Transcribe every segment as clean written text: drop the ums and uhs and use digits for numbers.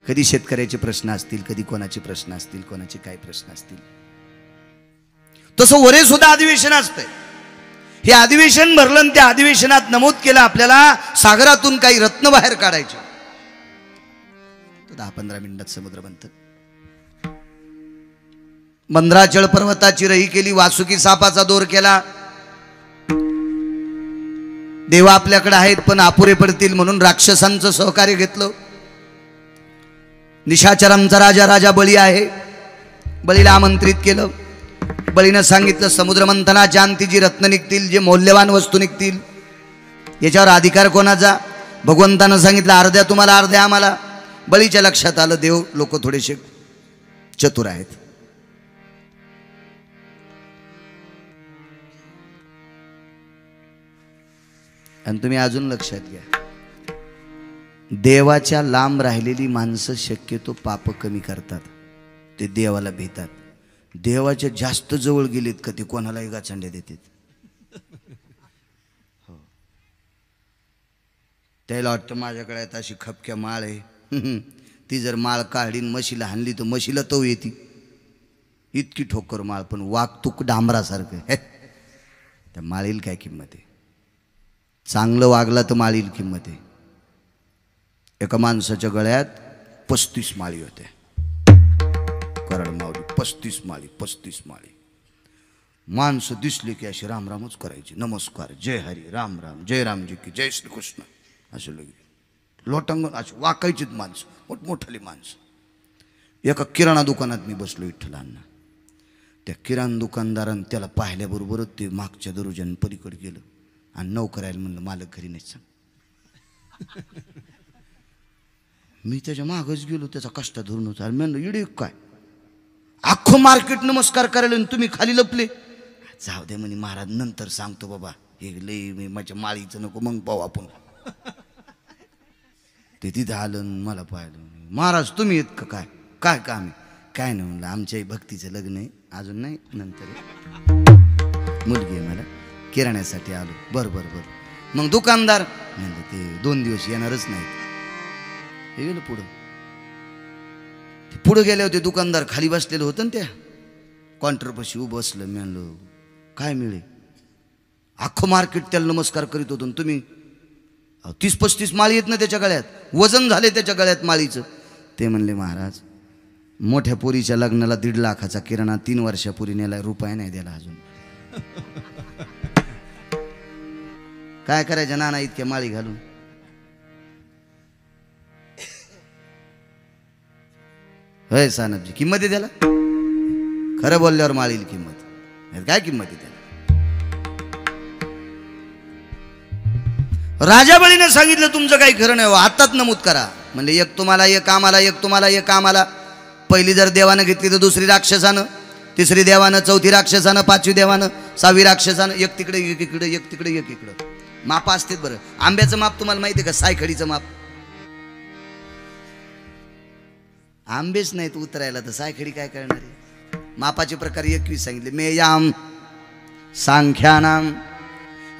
कधी शेतकऱ्याचे प्रश्न असतील, कधी कोणाचे प्रश्न असतील, कोणाचे काय प्रश्न असतील. तसं वरे सुद्धा अधिवेशन असतंय. हे अधिवेशन भरलं आणि त्या अधिवेशनात नमूद केलं आपल्याला सागरातून काही रत्न बाहेर काढायचे. 10-15 मिनिटात समुद्र मंथन. मंद्राचळ पर्वताची रही केली, वासुकी सापाचा दोर केला. देव आपल्याकडे आहेत पण अपुरे पडतील म्हणून राक्षसांचं सहकार्य घेतलं. निशाचरांचा राजा बळी आहे, बळीला आमंत्रित केलं. बळीनं सांगितलं समुद्र मंथनाच्या अंती जी रत्न निघतील, जे मौल्यवान वस्तू निघतील, याच्यावर अधिकार कोणाचा? भगवंतानं सांगितलं अर्ध्या तुम्हाला अर्ध्या आम्हाला. बळीच्या लक्षात आलं देव लोक थोडेसे चतुर आहेत. आणि तुम्ही अजून लक्षात घ्या, देवाच्या लांब राहिलेली माणसं शक्यतो पाप कमी करतात, ते देवाला भीतात. देवाच्या जास्त जवळ गेलेत का ते कोणालाही गाचंड्या देतात. हो, त्याला वाटतं माझ्याकडे अशी खपक्या माळ आहे, ती जर माळ काढीन म्हशीला हाणली तर म्हशीला तो येते, इतकी ठोकर माळ, पण वागतूक डांबरासारखं. त्या माळील काय किंमत आहे? चांगलं वागला तर माळील किंमत आहे. एका माणसाच्या गळ्यात 35 माळी होत्या. करड माऊली 35 माळी, 35 माळी. माणसं दिसले की अशी रामरामच करायची, नमस्कार, जय हरी, राम राम, जय रामजी की जय श्रीकृष्ण, असं लगे लोटांगण अशी वाकायचीच माणसं, मोठमोठाली माणसं. एका किराणा दुकानात मी बसलो विठ्ठलांना. त्या किराणा दुकानदारानं त्याला पाहिल्याबरोबरच ते मागच्या दरोज्यानं पलीकडे गेलं आणि नोकरायला म्हणलं मालक घरी नाही सांग. मी त्याच्या मागच गेलो, त्याचा कष्ट धरून होता. मी म्हणलं इडे काय अख्खं मार्केट नमस्कार करायला आणि तुम्ही खाली लपले. जाऊ दे म्हणे महाराज, नंतर सांगतो बाबा, हे लई माझ्या माळीचं नको, मग पाहू आपण. ते तिथं आलं मला पाहिलं. महाराज तुम्ही येत का? काय काय काम आहे? काय नाही म्हणलं, आमच्याही भक्तीचं लग्न आहे, अजून नाही, नंतर मुलगी आहे मला, किराण्यासाठी आलो. बरं बरं बरं. मग दुकानदार म्हणलं ते 2 दिवस येणारच नाहीत. हे गेलं पुढं. पुढं गेले होते, दुकानदार खाली बसलेलं होतं ना, त्या काउंटरपाशी उभं बसलं. मी म्हणलं काय मिळे? अख्खं मार्केट त्याला नमस्कार करीत होतो, तुम्ही 30-35 माळी येत ना त्याच्या गळ्यात, वजन झाले त्याच्या गळ्यात माळीचं. ते म्हणले महाराज, मोठ्या पोरीच्या लग्नाला 1.5 लाखाचा किराणा 3 वर्षापूर्वी नेला, रुपया नाही द्याला अजून. काय करायचं नाना इतक्या माळी घालून? होय सानपजी, किंमत आहे त्याला? खरं बोलल्यावर माळील किंमत, काय किंमत आहे त्याला? राजा बळीने सांगितलं तुमचं काही खरं नाही, आत्ताच नमूद करा. म्हणजे एक तुम्हाला, एक आम्हाला, एक तुम्हाला, एक आम्हाला. पहिली जर देवानं घेतली तर दुसरी राक्षसानं, तिसरी देवानं, चौथी राक्षसानं, 5वी देवानं, 6वी राक्षसानं. एक तिकडे एक इकडे, एक तिकडे एक इकडं. माप असते बरं. आंब्याचं माप तुम्हाला माहिती आहे का? सायखडीचं माप. आंबेच नाहीत उतरायला तर सायखडी काय करणार आहे? मापाचे प्रकार 21 सांगितले. मेयाम सांख्यानाम,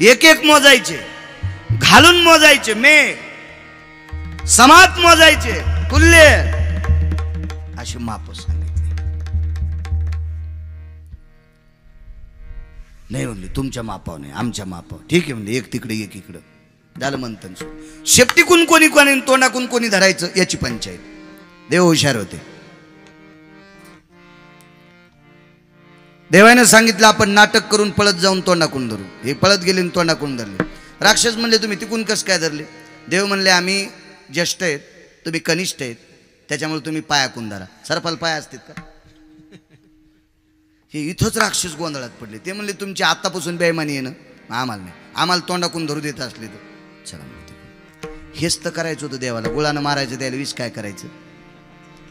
एक एक मोजायचे, घालून मोजायचे, मे समात मोजायचे, तुल्य असे माप सांगितले. नाही म्हणले तुमच्या मापावर नाही, आमच्या मापावर. ठीक आहे म्हणले, एक तिकडे एक इकडं. झालं मंथन. शेपटीकून कोणी कोणी, तोंडाकून कोणी धरायचं याची पंचायत. देव हुशार होते. देवाने सांगितलं आपण नाटक करून पळत जाऊन तोंडाकून धरू. हे पळत गेले आणि तोंडाकून धरले. राक्षस म्हणले तुम्ही तिकून कसं काय धरले? देव म्हणले आम्ही ज्येष्ठ आहेत, तुम्ही कनिष्ठ आहेत, त्याच्यामुळे तुम्ही पायाकून धरा. सरपाल पाय असतात का? हे इथंच राक्षस गोंधळात पडले. ते म्हणले तुमची आत्तापासून बेईमानी आहे ना, आम्हाला नाही, आम्हाला तोंडाकून धरू देत असले तर चला. हेच तर करायचं होतं देवाला, गुळानं मारायचं, त्याला विष काय करायचं?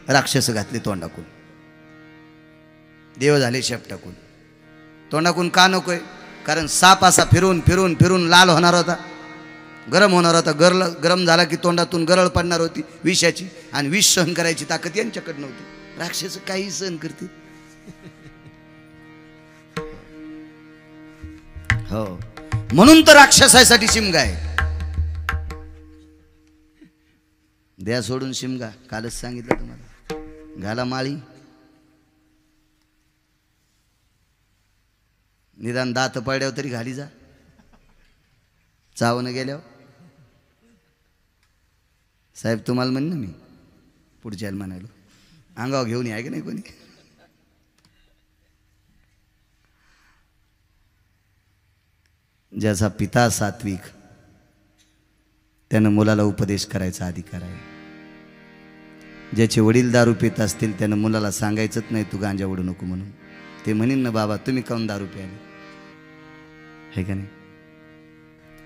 राक्षस घातले तोंडाकून, देव झाले शेपटाकून. तोंडाकून का नकोय? कारण साप असा फिरून फिरून फिरून लाल होणार होता, गरम होणार होता. गरम झाला की तोंडातून गरळ पडणार होती विषाची, आणि विष सहन करायची ताकद यांच्याकडे नव्हती. राक्षस काही सहन करते. हो, म्हणून तर राक्षसासाठी शिमगा आहे. द्या सोडून शिमगा, कालच सांगितलं तुम्हाला. घाला माळी, निदान दात पडल्यावर तरी घाली जा, चावणं गेल्यावर. साहेब तुम्हाला म्हणणं मी पुढच्याला म्हणालो, अंगावर घेऊन या की नाही कोणी. ज्याचा पिता सात्विक त्यानं मुलाला उपदेश करायचा अधिकार आहे. ज्याचे वडील दारू पित असतील त्यानं मुलाला सांगायचंच नाही तू गांजा ओढू नको म्हणून. ते म्हणीन ना बाबा तुम्ही काऊन दारू प्याले, हे का नाही.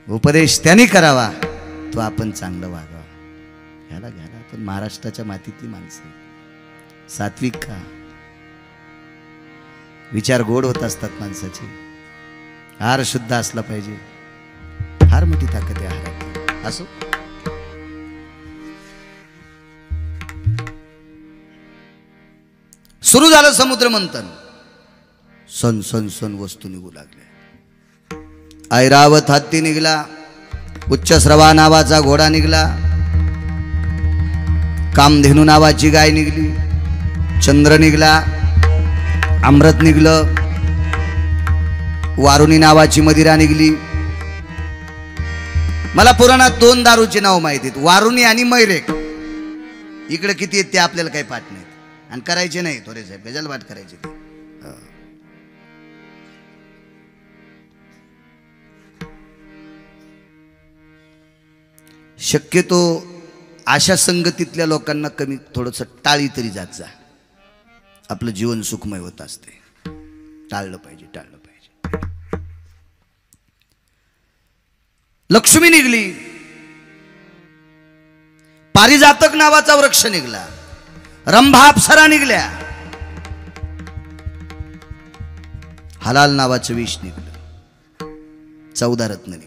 उपदेश त्याने करावा तो आपण चांगलं वागावा. घ्याला घ्याला आपण महाराष्ट्राच्या मातीतली माणसं, सात्विक का, विचार गोड होत असतात माणसाचे. हार शुद्ध असला पाहिजे, फार मोठी ताकद आहे आहारात. असो सुरू झालं समुद्र मंथन. सन सन सन वस्तू निघू लागल्या. ऐरावत हत्ती निघला, उच्चस्रवा नावाचा घोडा निघला, कामधेनू नावाची गाय निघली, चंद्र निघला, अमृत निघलं, वारुणी नावाची मदिरा निघली. मला पुराणात 2 दारूचे नाव माहिती आहेत, वारुणी आणि मैरेक. इकडे किती आहेत ते आपल्याला काही पाठ नाहीत आणि करायचे नाही. थोडे साहेब गजाल पाठ करायचे ते. शक्यतो अशा संगतीतल्या लोकांना कमी थोडंसं टाळी तरी जात जा. आपलं जीवन सुखमय होत असते. टाळलं पाहिजे, टाळलं पाहिजे. लक्ष्मी निघली, पारिजातक नावाचा वृक्ष निघला, रंभा अप्सरा निघल्या, हलाल नावाचं विष निघलं, 14 रत्न निघले.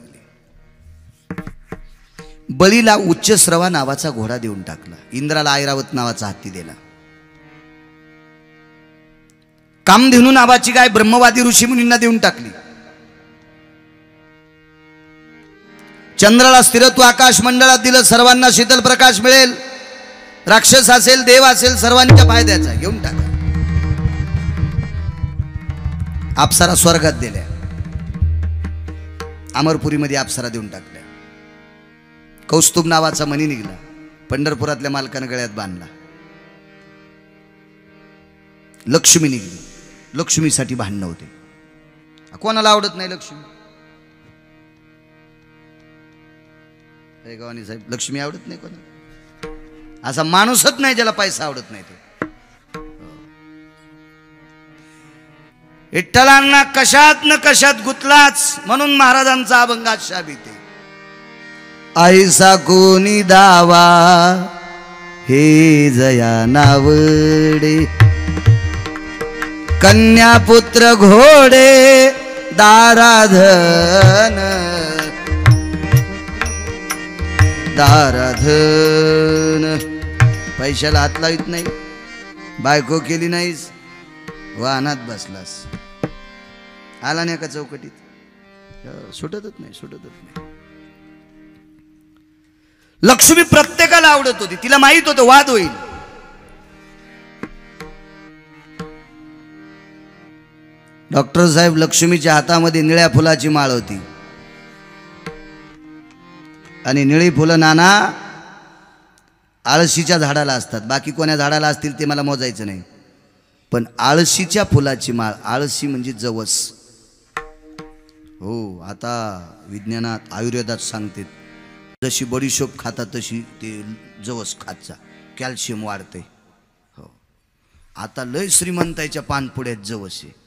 बळीला उच्चस्रवा नावाचा घोडा देऊन टाकला, इंद्राला ऐरावत नावाचा हत्ती दिला, कामधेनू नावाची गाय ब्रह्मवादी ऋषी मुनींना देऊन टाकली, चंद्राला स्थिरत्व आकाश मंडळात दिलं, सर्वांना शीतल प्रकाश मिळेल, राक्षस असेल देव असेल सर्वांच्या फायद्याचा घेऊन टाका. अप्सरा स्वर्गात दिल्या, अमरपुरीमध्ये अप्सरा देऊन टाकल्या. कौस्तुभ नावाचा मणी निघला, पंढरपुरातल्या मालकानं गळ्यात बांधला. लक्ष्मी निघली, लक्ष्मीसाठी भांडणं होते. कोणाला आवडत नाही लक्ष्मी? गवानी साहेब, लक्ष्मी आवडत नाही कोणाला? असा माणूसच नाही ज्याला पैसा आवडत नाही. ते विठ्ठलांना कशात न कशात गुतलाच म्हणून महाराजांचा अभंगात शाबीते. ऐसा कोणी दावा हे जया नावडे, कन्या पुत्र घोडे दाराधन, दाराधन. पैशाला हात लावित नाही, बायको केली नाहीस, वाहनात बसलास, आला नाही का चौकटीत, सुटतच नाही, सुटतच नाही. लक्ष्मी प्रत्येकाला आवडत होती, तिला माहित होतं वाद होईल. डॉक्टर साहेब, लक्ष्मीच्या हातामध्ये निळ्या फुलाची माळ होती आणि निळी फुलं नाना आळशीच्या झाडाला असतात, बाकी कोण्या झाडाला असतील ते मला मोजायचं नाही, पण आळशीच्या फुलाची माळ, आळशी म्हणजे जवस. हो, आता विज्ञानात आयुर्वेदात सांगते, जशी बडीशोप खाता तशी ते जवस खात जा, कॅल्शियम वाढते. हो, आता लय श्रीमंताच्या पानपुड्यात जवस आहे.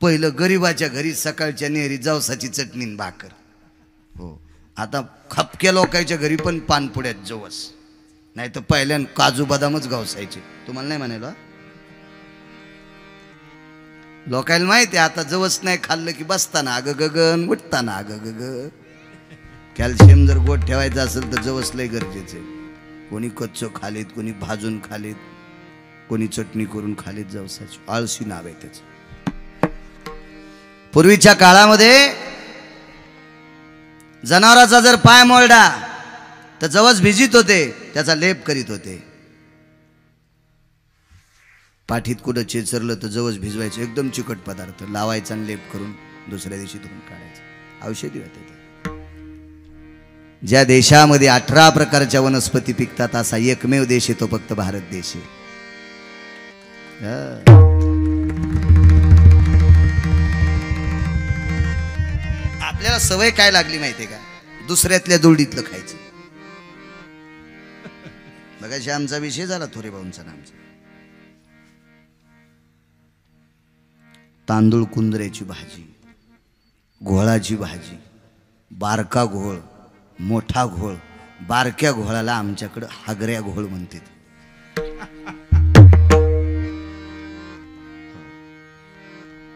पहिलं गरीबाच्या घरी सकाळच्या नेहरी जवसाची चटणी भाकर. हो, आता खपक्या लोकांच्या घरी पण पानपुड्यात जवस, नाही तर पहिल्यान काजू बदामच गावसायचे. तुम्हाला नाही म्हणायला? लोकायला माहिती आहे आता जवस नाही खाल्लं की बसताना अग गगन, उठताना अग गग. कॅल्शियम जर गोट ठेवायचं असेल तर जवस लय गरजेचं आहे. कोणी कच्चं खालीत, कोणी भाजून खालीत, कोणी चटणी करून खालीत जवसाची. आळशी नाव आहे त्याचं. पूर्वीच्या काळामध्ये जनावराचा जर पाय मोडला तर जवस भिजित होते, त्याचा लेप करीत होते. पाठीत कुठं चेचरलं तर जवळ भिजवायचं, एकदम चिकट पदार्थ लावायचा आणि लेप करून दुसऱ्या दिवशी धुवून काढायचं. औषधी होते ते. ज्या देशामध्ये 18 प्रकारच्या वनस्पती पिकतात असा एकमेव देश आहे तो फक्त भारत देश आहे. आपल्याला सवय काय लागली माहितीये का? दुसऱ्यातल्या दोडीतलं खायचं. बघाशी आमचा विषय झाला थोरे भाऊंचा नामचा. तांदूळ कुंदऱ्याची भाजी, घोळाची भाजी, बारका घोळ, मोठा घोळ. बारक्या घोळाला आमच्याकडं हागऱ्या घोळ म्हणतात.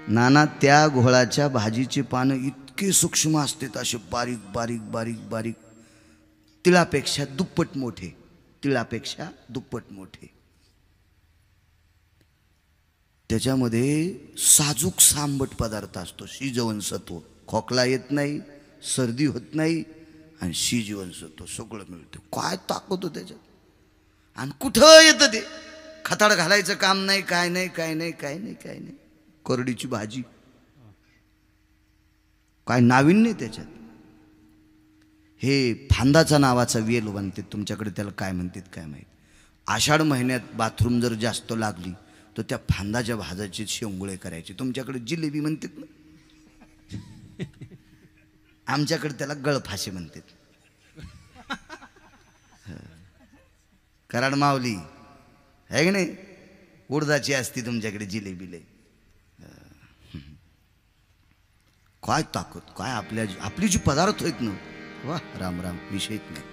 नाना त्या घोळाच्या भाजीची पानं इतके सूक्ष्म असतात, असे बारीक बारीक बारीक बारीक, तिळापेक्षा दुप्पट मोठे, तिळापेक्षा दुप्पट मोठे. त्याच्यामध्ये साजूक सांबट पदार्थ असतो, शिजवनसत्व. खोकला येत नाही, सर्दी होत नाही आणि शिजवनसत्व सगळं मिळतं. काय ताकद हो त्याच्यात. आणि कुठं येतं ते? खताड घालायचं काम नाही, काय नाही काय नाही काय नाही काय नाही. करडीची भाजी, काय नाविन्य त्याच्यात. हे फांदाचा नावाचा वेल म्हणतात, तुमच्याकडे त्याला काय म्हणतात काय माहीत. आषाढ महिन्यात बाथरूम जर जास्त लागली तर त्या फांदाच्या भाजाचे शेंगुळे करायचे. तुमच्याकडे जिलेबी म्हणतात ना, आमच्याकडे त्याला गळफाशी म्हणतात. कराड माऊली आहे की नाही, उडदाची असती तुमच्याकडे जिलेबीले. काय ताकद, काय आपली जी पदार्थ आहेत ना, वा राम राम, विषयच नाही.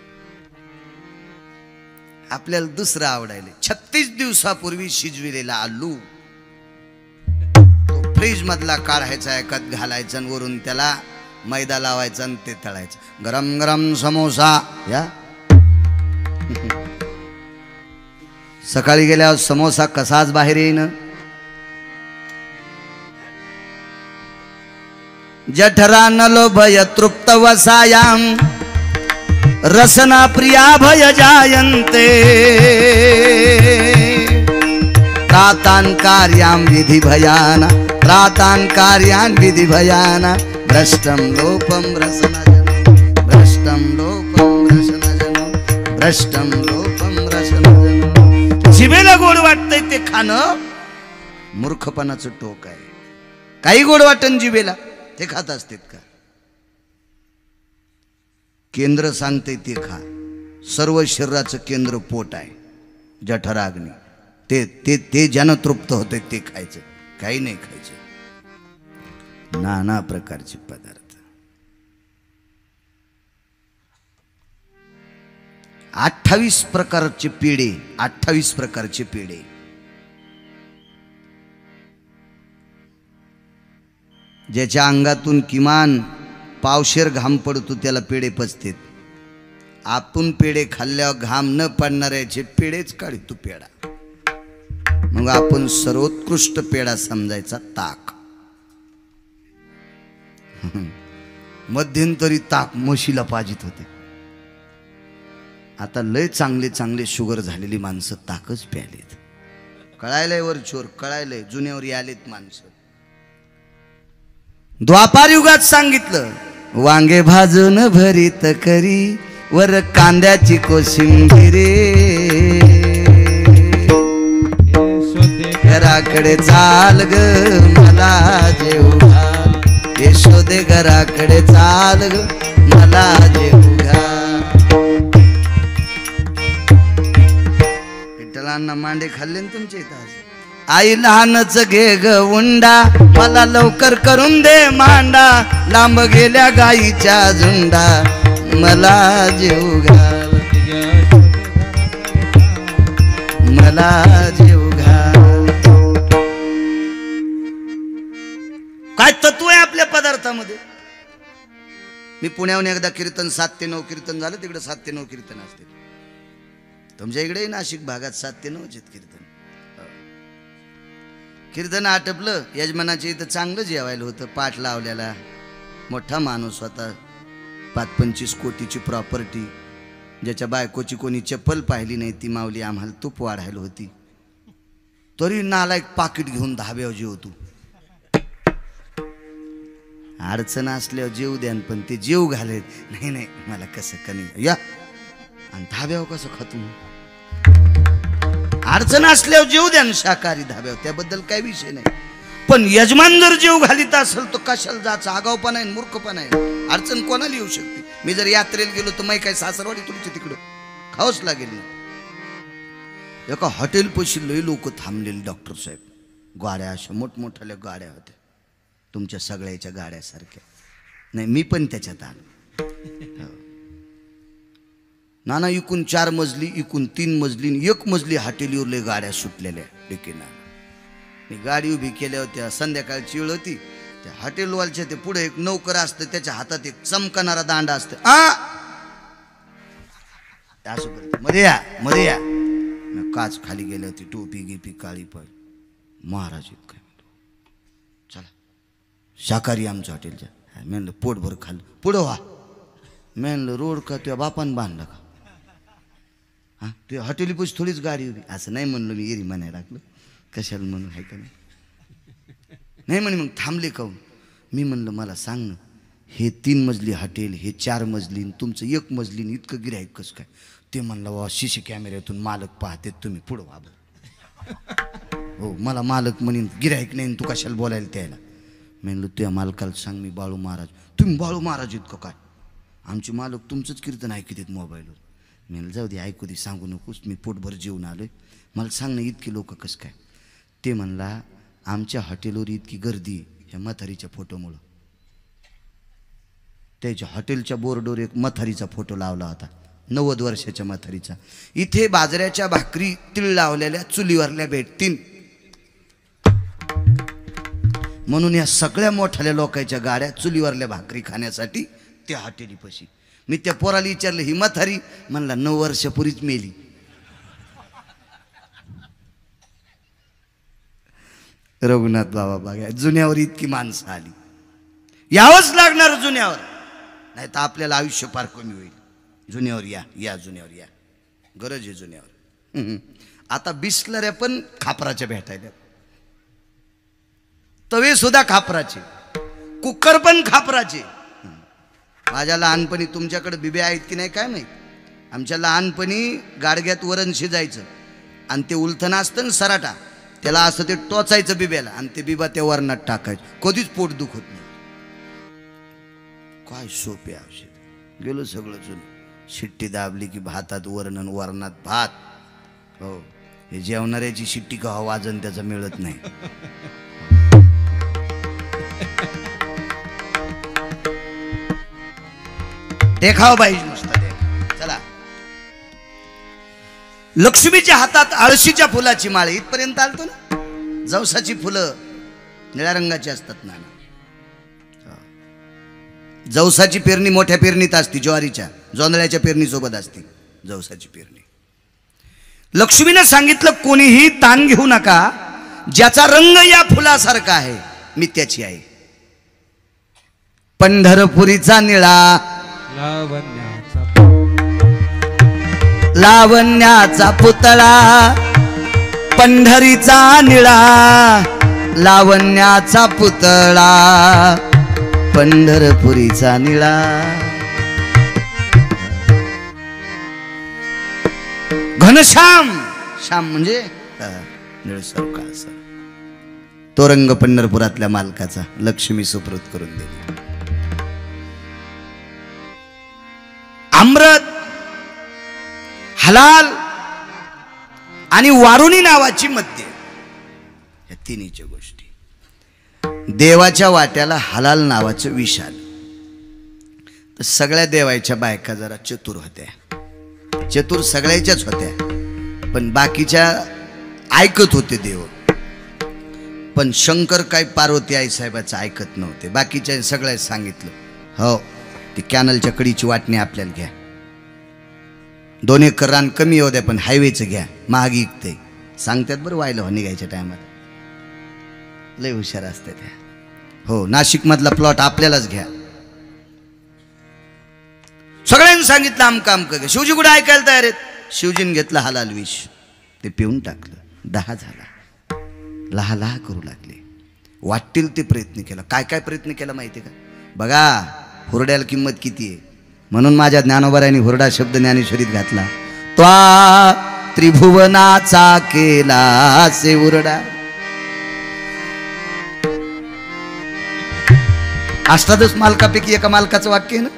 आपल्याला दुसरं आवडायला 36 दिवसापूर्वी शिजविलेला आलू, तो फ्रीज मधला काढायचा, एकत घालायचा आणि वरून त्याला मैदा लावायचा आणि ते तळायचं. गरम गरम समोसा या. सकाळी गेल्यावर समोसा कसाच बाहेर येईन. जठरा नलो भय तृप्त वसायाम रसना प्रिया भय जायन्ते त्रातान कार्यां विधि भयाना त्रातान कार्यान विधि भयाना भ्रष्टम लोपम रसनजनो भ्रष्टम लोपम रसनजनो भ्रष्टम लोपम रसनजनो. जिभेला गोड वाटतंय ते खाणं मूर्खपणाचं टोक आहे. काही गोड वाटन जिभेला ते खात असतात का? केंद्र सांगते ते खा. सर्व शरीराचं केंद्र पोट आहे, जठराग्नी. ते ते ते ज्यानं तृप्त होते ते खायचं, काही नाही खायचं. नाना प्रकारचे पदार्थ. 28 प्रकारचे पेढे, 28 प्रकारचे पेढे. ज्याच्या अंगातून किमान पावशेर घाम पडतो त्याला पेढे पचतेत. आपण पेढे खाल्ल्यावर घाम न पडणाऱ्याचे पेढेच काढतो पेढा. मग आपण सर्वोत्कृष्ट पेढा समजायचा ताक. मध्यंतरी ताक म्हशीला पाजित होते. आता लय चांगले चांगले शुगर झालेली माणसं ताकच प्यालेत. कळायलंय वर चोर, कळायलंय जुन्यावर आलेत माणसं. द्वापार युगात सांगितलं, वांगे भाजून भरीत करी वर कांद्याची कोशिंबीर. घराकडे चाल ग मला जेव घाल, यशोदे घराकडे चाल ग मला जेव घाल. विठ्ठलांना मांडे खाल्ले ना तुमच्या इथं. आई लहानच घे ग उंडा, मला लवकर करून दे मांडा, लांब गेल्या गाईच्या झुंडा मला जेव घाल, मला जेव घाल. काय तत्व आहे आपल्या पदार्थामध्ये. मी पुण्याहून एकदा कीर्तन 7 ते 9 कीर्तन झालं. तिकडे 7 ते 9 कीर्तन असते. तुमच्या इकडे नाशिक भागात 7 ते 9 कीर्तन. कीर्तन आटपलं, यजमानाच्या इथं चांगलं जेवायला होतं. पाठ लावलेला, मोठा माणूस होता, 25 कोटीची प्रॉपर्टी. ज्याच्या बायकोची कोणी चप्पल पाहिली नाही ती माऊली आम्हाला तूप वाढायला होती, तरी नालायक पाकिट घेऊन धाब्यावर जेवतो. अडचण असल्यावर जेव द्या, पण ते जेव घालेत नाही नाही मला कसं कमी या आणि धाब्यावर कसं खातो. अडचण असल्यावर जेव द्या शाकाहारी धाब्यावर, त्याबद्दल काही विषय नाही. पण यजमान जर जेव घालीत असेल तर कशाला जायचं, आगावपणा आहे मूर्खपणा आहे. अडचण कोणाला येऊ शकते. मी जर यात्रेला गेलो तर मी काय सासरवाडी तुमच्या तिकडं खावंच लागेल ना. एका हॉटेल पशी लई लोक थांबलेले डॉक्टर साहेब, गाड्या अशा मोठमोठ्याल्या गाड्या होत्या तुमच्या सगळ्याच्या गाड्यासारख्या. नाही मी पण त्याच्यात आलो. नाना इकून 4 मजली इकून 3 मजली 1 मजली हॉटेलीवर लय गाड्या सुटलेल्या डेकीना. मी गाडी उभी केल्या होत्या, संध्याकाळची वेळ होती. त्या हॉटेलवालच्या ते पुढे एक नौकर असतं, त्याच्या हातात एक चमकणारा दांडा असतं. मध्ये या मध्ये या. काच खाली गेली होती, टोपी गिपी काळी पाय. महाराज इतकं चला शाकाहारी आमच्या हॉटेलच्या. मी म्हणलं पोटभर खाल्लं. पुढं व्हा. मी म्हणलं रोड का तुझ्या बापान बांधला का? हां तुझ्या हॉटेलीपाशी थोडीच गाडी उभी. असं नाही म्हणलं मी, एरी म्हणायला लागलं. कशाला म्हणून आहे का नाही म्हणे. मग थांबले काहून? मी म्हणलं मला सांग ना, हे 3 मजली हॉटेल, हे 4 मजली, तुमचं 1 मजली, इतकं गिऱ्हाईक कसं काय? ते म्हणलं वा शिशी कॅमेऱ्यातून मालक पाहते, तुम्ही पुढं व्हा बरं. हो मला मालक म्हणेन गिऱ्हाईक नाही, तू कशाला बोलायला त्याला. मी म्हणलं तुझ्या मालकाला सांग मी बाळू महाराज. तुम्ही बाळू महाराज इतकं काय? आमचे मालक तुमचंच कीर्तन ऐकत आहेत मोबाईलवर. मी म्हणलं जाऊ दे ऐकू दे, सांगू नकोस, मी पोटभर जेवून आलोय, मला सांग ना इतकी लोक कसं काय? ते म्हणला आमच्या हॉटेलवर इतकी गर्दी ह्या म्हातारीच्या फोटोमुळं. त्याच्या हॉटेलच्या बोर्डवर एक म्हातारीचा फोटो लावला होता, 90 वर्षाच्या म्हातारीचा. इथे बाजऱ्याच्या भाकरी तीळ लावलेल्या चुलीवरल्या भेटतील म्हणून या सगळ्या मोठ्या लोकांच्या गाड्या चुलीवरल्या भाकरी खाण्यासाठी त्या हॉटेलीपाशी. मी त्या पोराला विचारलं ही म्हातारी? म्हणला 9 वर्षापूर्वीच मेली. रघुनाथ बाबा बघा, जुन्यावर इतकी माणसं आली. यावंच लागणार जुन्यावर, नाही तर आपल्याला आयुष्य फार कमी होईल. जुन्यावर या या जुन्यावर या, गरज आहे जुन्यावर. आता बिस्लऱ्या पण खापराच्या भेटायला, तवे सुद्धा खापराचे, कुकर पण खापराचे. माझ्या लहानपणी तुमच्याकडे बिब्या आहेत की नाही काय माहीत, आमच्या लहानपणी गाडग्यात वरण शिजायचं आणि ते उलथणं असतं ना सराटा, त्याला असं ते टोचायचं बिब्याला आणि ते बिबा त्या वरणात टाकायचं. कधीच पोट दुखत नाही. काय सोपे औषध. गेलो सगळं जुनं. शिट्टी दाबली की भातात वरण, वरणात भात. हो हे जेवणाऱ्याची शिट्टी का वाजन त्याचा मिळत नाही. देखाव पाहिजे नुसता देखाव. चला लक्ष्मीच्या हातात आळशीच्या फुलाची माळ. इथपर्यंत आलतो ना. जवसाची फुलं निळ्या रंगाची असतात ना. जवसाची पेरणी मोठ्या पेरणीत असते, ज्वारीच्या जोंधळ्याच्या पेरणीसोबत असते जवसाची पेरणी. लक्ष्मीने सांगितलं कोणीही ताण घेऊ नका, ज्याचा रंग या फुलासारखा आहे मी त्याची आहे. पंढरपुरीचा निळा लावण्याचा पुतळा, पंढरीचा निळा लावण्याचा पुतळा, पंढरपुरीचा निळा. घनश्याम, श्याम म्हणजे निळसर काळसर. तो रंग पंढरपुरातल्या मालकाचा लक्ष्मी सुप्रत करून दिली. अमृत, हलाल आणि वारुणी नावाची मद्य, या तिन्हीच्या गोष्टी. देवाच्या वाट्याला हलाल नावाचं विष आलं तर सगळ्या देवाच्या बायका जरा चतुर होत्या. चतुर सगळ्याच्याच होत्या, पण बाकीच्या ऐकत होते देव. पण शंकर काय पार्वती आई साहेबाचं ऐकत नव्हते. बाकीच्या सगळ्या सांगितलं हो ती कॅनलच्या कडीची वाटणी आपल्याला घ्या, 2 एकर रान कमी होऊ द्या, पण हायवेचं घ्या, महाग इकते. सांगतात बरं व्हायला हो निघायच्या टायमाला. लय हुशार असते त्या. हो नाशिक मधला प्लॉट आपल्यालाच घ्या. सगळ्यांनी सांगितलं आमका आमका. शिवजी कुठे ऐकायला तयार आहेत. शिवजीने घेतलं हलाल विष, ते पिऊन टाकलं. 10 झाला. लहा लहा करू लागले. वाटतील ते प्रयत्न केला. काय काय प्रयत्न केला माहिती का? बघा हुरड्याला किंमत किती आहे. म्हणून माझ्या ज्ञानोबारायांनी हुरडा शब्द ज्ञानेश्वरीत घातला. त्वा त्रिभुवनाचा केला से हुरडा. अष्टादश मालकापैकी एका मालकाचं वाक्य आहे ना.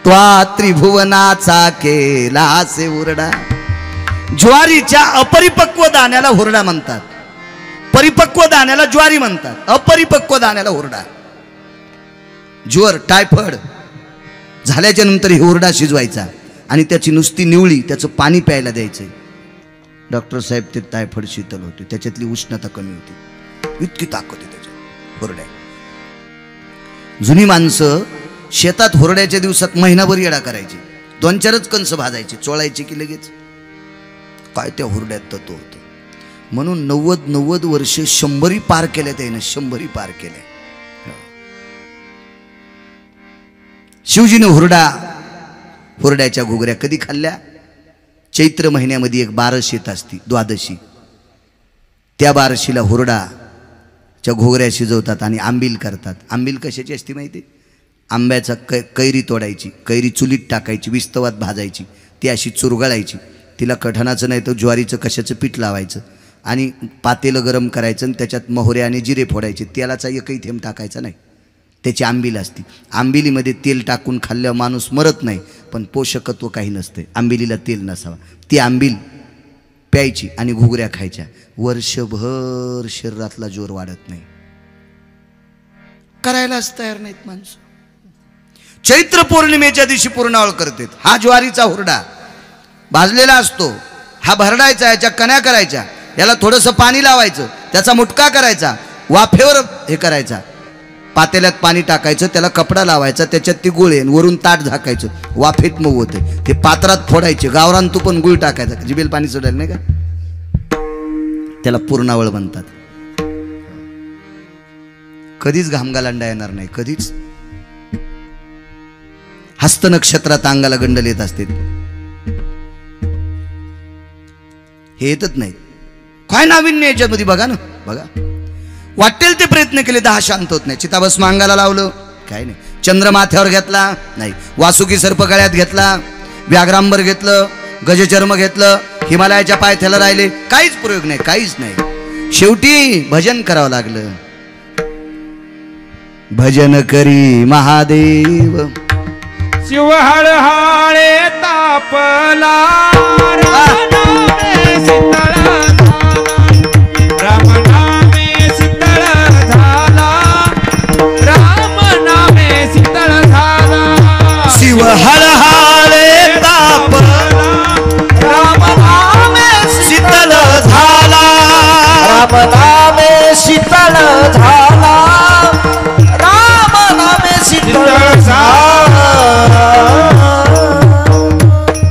त्वा त्रिभुवनाचा केला से हुरडा. ज्वारीच्या अपरिपक्व दाण्याला हुरडा म्हणतात. परिपक्व दाण्याला ज्वारी म्हणतात. अपरिपक्व दाण्याला हुरडा. ज्वर टायफॉइड झाल्याच्या नंतर हे हुरडा शिजवायचा आणि त्याची नुसती निवळी त्याचं पाणी प्यायला द्यायचं. डॉक्टर साहेब ते टायफॉइड शीतल होते, त्याच्यातली उष्णता कमी होती. इतकी ताकद आहे त्याच्यात हुरड्या. जुनी माणसं शेतात हुरड्याच्या दिवसात महिनाभर येडा करायची. 2-4च कंस भाजायचे, चोळायचे की लगेच. काय त्या हुरड्यात तत्व होतं. म्हणून 90 वर्ष 100 पार केल्या त्यानं. 100 पार केल्या. शिवजीने हुरड्याच्या घुगऱ्या कधी खाल्ल्या? चैत्र महिन्यामध्ये एक बारस येत असती, द्वादशी. त्या बारशीला हुरडाच्या घुगऱ्या शिजवतात आणि आंबील करतात. आंबील कशाची असती माहिती? आंब्याचा कैरी तोडायची, कैरी चुलीत टाकायची, विस्तवात भाजायची, ती अशी चुरगळायची. तिला कठणाचं नाही तर ज्वारीचं कशाचं पीठ लावायचं आणि पातेलं गरम करायचं आणि त्याच्यात मोहरे आणि जिरे फोडायचे. तेलाचा एकही थेंब टाकायचा नाही. त्याची आंबील असती. आंबिलीमध्ये तेल टाकून खाल्ल्यावर माणूस मरत नाही, पण पोषकत्व काही नसते. आंबिलीला तेल नसावा. ती आंबील प्यायची आणि घुगऱ्या खायच्या. वर्षभर शरीरातला जोर वाढत नाही. करायलाच तयार नाहीत माणसं. चैत्र पौर्णिमेच्या दिवशी पूर्णावळ करतात. हा ज्वारीचा हुरडा भाजलेला असतो. हा भरडायचा, याच्या कण्या करायच्या, याला थोडंसं पाणी लावायचं, त्याचा मुटका करायचा, वाफेवर हे करायचा, पातेल्यात पाणी टाकायचं, त्याला कपडा लावायचा, त्याच्यात ती गुळ येईन, वरून ताट झाकायचं, वाफेत मऊ होते. ते पात्रात फोडायचे, गावरान तुपण गुळ टाकायचा, जिबेल पाणी सोडायला नाही का. त्याला पूर्णावळ म्हणतात. कधीच घामगालांडा येणार नाही, कधीच. हस्त नक्षत्रात अंगाला गंडल येत असते, हे येतच नाही. काय नाविन्य याच्यामध्ये बघा ना. बघा वाटेल ते प्रयत्न केले, 10 शांत होत नाही. चिताभस्म अंगाला लावलं, काय नाही. चंद्र माथ्यावर घेतला नाही. वासुकी सर्प गळ्यात घेतला, व्याघ्रांबर घेतलं, गजचर्म घेतलं, हिमालयाच्या पायथ्याला राहिले, काहीच प्रयोग नाही, काहीच नाही. शेवटी भजन करावं लागलं. भजन करी महादेव शिव हळहळे तापला, राम नामे शीतळ झाला, राम नामे शीतळ झाला. शिव हळहळे तापला, राम नामे शीतल झाला, राम नामे शीतळ झाला, राम नामे शीतळ झाला.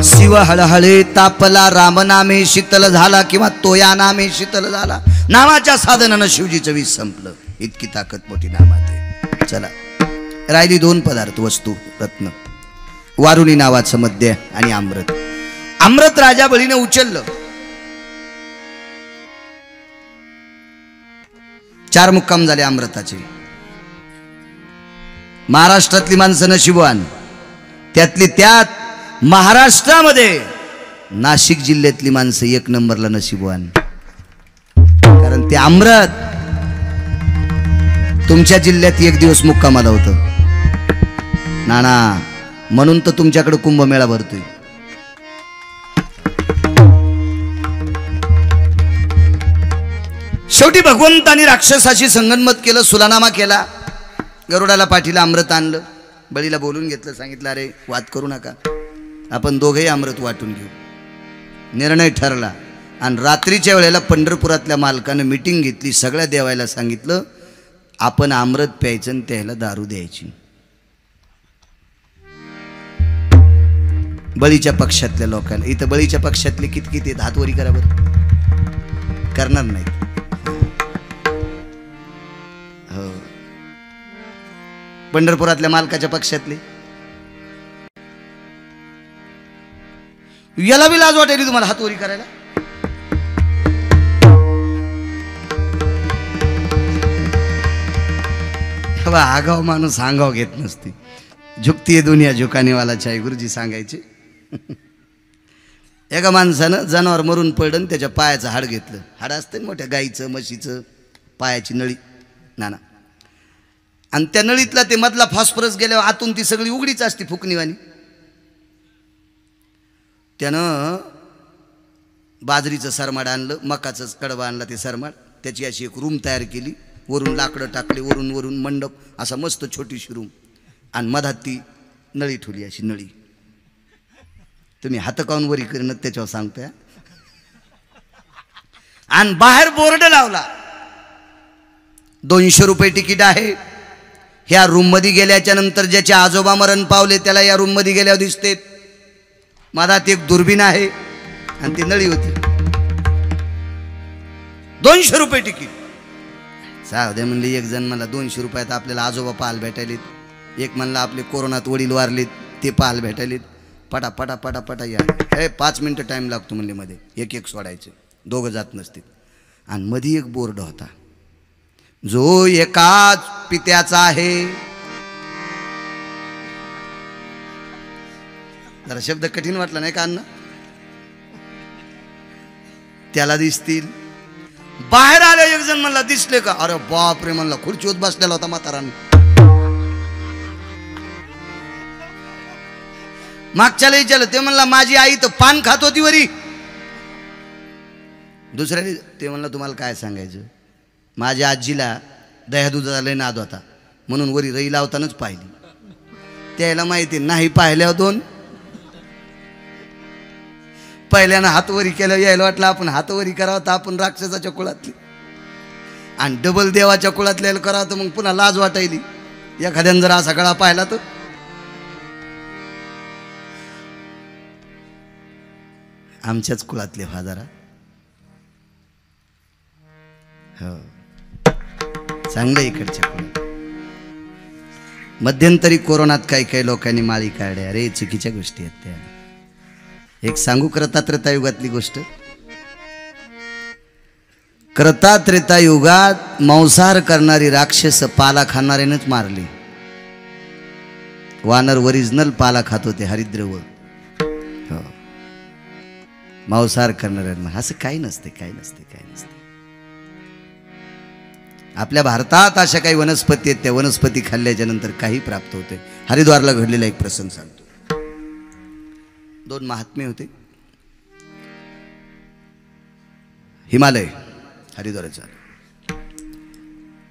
शिव हळहळे तापला, रामनामे शीतल झाला, किंवा तोया नामे शीतल झाला. नामाच्या साधनानं शिवजीचं वीज संपलं. इतकी ताकद मोठी नामात आहे. चला राहिली 2 पदार्थ, वस्तू रत्न. वारुणी नावाचं मद्य आणि अमृत. अमृत राजा बळीने उचललं. 4 मुक्काम झाले अमृताचे. महाराष्ट्रातली माणसं नशिबवान. त्यातली त्यात महाराष्ट्रामध्ये नाशिक जिल्ह्यातली माणसं 1 नंबरला नशिबवान. कारण ते अमृत तुमच्या जिल्ह्यात 1 दिवस मुक्कामाला होतं नाना. म्हणून तर तुमच्याकडे कुंभमेळा भरतोय. शेवटी भगवंतानी राक्षसाशी संगनमत केलं, सुलानामा केला. गरुडाला पाठीला अमृत आणलं. बळीला बोलून घेतलं, सांगितलं अरे वाद करू नका, आपण दोघेही अमृत वाटून घेऊ. निर्णय ठरला. आणि रात्रीच्या वेळेला पंढरपुरातल्या मालकानं मीटिंग घेतली. सगळ्या देवायला सांगितलं आपण अमृत प्यायचं आणि त्याला दारू द्यायची. बळीच्या पक्षातल्या लोकांना. इथं बळीच्या पक्षातले किती हातवरी करा बरं. करणार नाही. हो. पंढरपुरातल्या मालकाच्या पक्षातले याला बी लाज वाटायली तुम्हाला हातवरी करायला? आगाव माणूस आगाव घेत नसते. झुकती दुनिया झुकानेवाला चाय गुरुजी सांगायचे. एका माणसानं जनावर मरून पडलं आणि त्याच्या पायाचं हाड घेतलं. हाड असतं ना मोठ्या गाईचं म्हशीचं, पायाची नळी नाना, आणि त्या नळीतला ते मधला फॉस्फरस गेल्यावर आतून ती सगळी उघडीच असते फुकणीवाणी. त्यानं बाजरीचं सरमाड आणलं, मकाचं कडबा आणला, ते सरमाड त्याची अशी एक रूम तयार केली. वरून लाकडं टाकले, वरून वरून मंडप असा मस्त छोटीशी रूम, आणि मधात ती नळी ठेवली, अशी नळी. तुम्ही हात काऊन वरी करणं त्याच्यावर सांगतोय. आणि बाहेर बोर्ड लावला, 200 रुपये तिकीट आहे. ह्या रूम मध्ये गेल्याच्या नंतर ज्याचे आजोबा मरण पावले त्याला या रूम मध्ये गेल्यावर दिसते. मधात एक दुर्बीण आहे आणि ती नळी होती. 200 रुपये तिकीट. साधे म्हणले, एक जण मला 200 रुपयात आपल्याला आजोबा पाहायला भेटायलेत, एक म्हणला आपले कोरोनात वडील वारलेत ते पाहायला भेटायलेत. पटा पटा पटा पटा या. 5 मिनटं टाईम लागतो म्हणले, मध्ये एक एक सोडायचे, दोघं जात नसतील. आणि मध्ये एक बोर्ड होता, जो एकाच पित्याचा आहे. जरा शब्द कठीण वाटला नाही का अण्णा? त्याला दिसतील. बाहेर आले, एक जण म्हणला दिसले का? अरे बाप रे म्हणला, खुर्चीवर बसलेला होता म्हातारान. मागच्याला विचारलं, ते म्हणला माझी आई तर पान खात होती वरी. दुसऱ्याने ते म्हणलं, तुम्हाला काय सांगायचं, माझ्या आजीला दह्या दुधाचा लय नाद होता म्हणून वरी रई लावतानाच पाहिली. त्याला माहिती नाही पाहिल्यावर दोन. पहिल्यानं हातवरी केलं, यायला वाटलं आपण हातवरी करावं तर आपण राक्षसाच्या कुळातली, आणि डबल देवाच्या कुळातल्याला करावं तर मग पुन्हा लाज वाटायली. एखाद्यानं जर असा गळा पाहिला तर आमच्याच कुळातले व्हा जरा. हो, चांगलं इकडच्या कुळात. मध्यंतरी कोरोनात काही काही लोकांनी माळी काढल्या. अरे चुकीच्या गोष्टी आहेत त्या. एक सांगू त्रेतायुगातली गोष्ट. त्रेतायुगात मांसाहार करणारी राक्षस पाला खाणाऱ्यानंच मारली. वानर ओरिजिनल पाला खात होते, हरिद्रव. हो, मांसाहार करणाऱ्यांना असं काही नसते, काही नसते, काही नसते. आपल्या भारतात अशा काही वनस्पती आहेत, त्या वनस्पती खाल्ल्याच्या नंतर काही प्राप्त होते. हरिद्वारला घडलेला एक प्रसंग सांगतो. 2 महात्मे होते. हिमालय हरिद्वाराचा.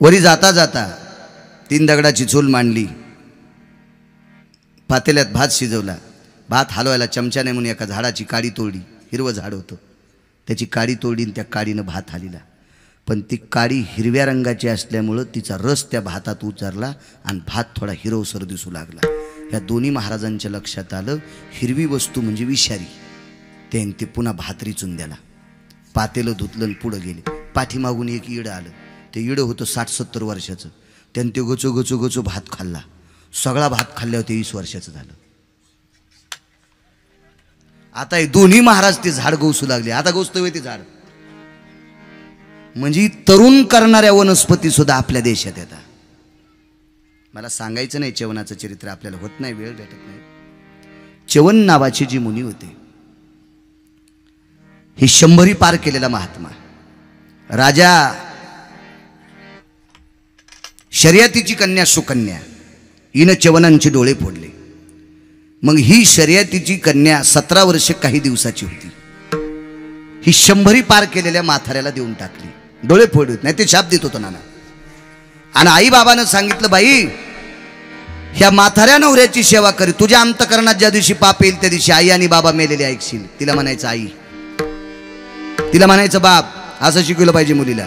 वरी जाता जाता 3 दगडाची चूल मांडली, पातेल्यात भात शिजवला. भात हलवायला चमचा नाही म्हणून एका झाडाची काडी तोडली. हिरवं झाड होतं, त्याची काडी तोडली आणि त्या काडीनं भात हालिला. पण ती काडी हिरव्या रंगाची असल्यामुळं तिचा रस त्या भातात उतरला आणि भात थोडा हिरवसर दिसू लागला. ह्या दोन्ही महाराजांच्या लक्षात आलं, हिरवी वस्तू म्हणजे विषारी. त्याने ते पुन्हा भात रिचून द्याला. पातेलं धुतलं आणि पुढं गेले. पाठीमागून एक इडं आलं. ते इडं होतं 60-70 वर्षाचं. त्याने ते गचो गचो गचो भात खाल्ला. सगळा भात खाल्ल्यावर ते 20 वर्षाचं झालं. आता हे दोन्ही महाराज ते झाड गवसू लागले. आता गवसतोय ते झाड. म्हणजे तरुण करणाऱ्या वनस्पती सुद्धा आपल्या देशात येतात. मला सांगायचं नाही च्यवनाचं चरित्र, आपल्याला होत नाही, वेळ भेटत नाही. च्यवन नावाची जी मुनी होते, ही 100 पार केलेला महात्मा. राजा शर्यतीची कन्या सुकन्या, हिनं च्यवनांचे डोळे फोडले. मग ही शर्यतीची कन्या 17 वर्ष काही दिवसाची होती. ही 100 पार केलेल्या म्हाताऱ्याला देऊन टाकली. डोळे फोडत नाही, ते शाप देत होतो नाना. आणि आई बाबानं सांगितलं, बाई ह्या म्हाताऱ्या नवऱ्याची सेवा कर. तुझ्या अंतकरणात ज्या दिवशी पाप येईल त्या दिवशी आई आणि बाबा मेलेले ऐकशील. तिला म्हणायचं आई, तिला म्हणायचं बाप. असं शिकवलं पाहिजे मुलीला.